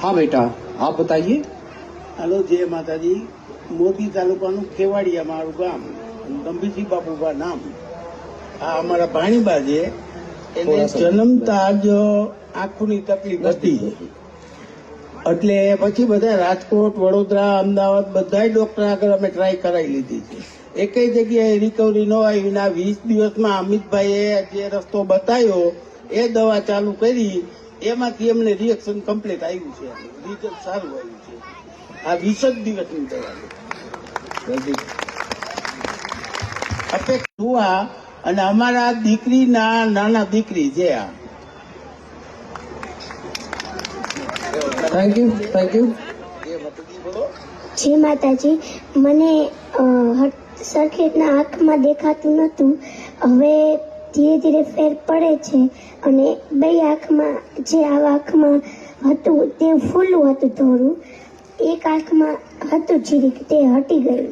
हाँ बेटा, आप बताइए। હાલો, જય માતાજી. મોરબી તાલુકાનું કેવાડિયા મારું ગામ, ગંભીરસિંહ બાપુભા નામ. આ અમારા ભાણીબા છે. એને જન્મતા જ આંખની તકલીફ હતી, એટલે પછી બધા રાજકોટ, વડોદરા, અમદાવાદ બધાય ડોક્ટર આગળ અમે ટ્રાય કરાવી લીધી છે. એકેય જગ્યાએ રિકવરી ન આવી. ના 20 દિવસમાં અમિતભાઈએ જે રસ્તો બતાવ્યો એ દવા ચાલુ કરી, એમાંથી એમને રિએક્શન કમ્પ્લીટ આવ્યું છે. રિઝલ્ટ સારું આવ્યું છે. આ 20 જ દિવસની દવા અપેક્ષા. અને અમારા દીકરીના નાના દીકરી છે આ. Thank you, thank you. જય માતાજી. મને સરખી રીતના આંખમાં દેખાતું નહોતું. હવે ધીરે ધીરે ફેર પડે છે અને બે આંખમાં, જે આ આંખમાં હતું તે ફૂલું હતું થોડું, એક આંખમાં હતું જીરીક, તે હટી ગયું.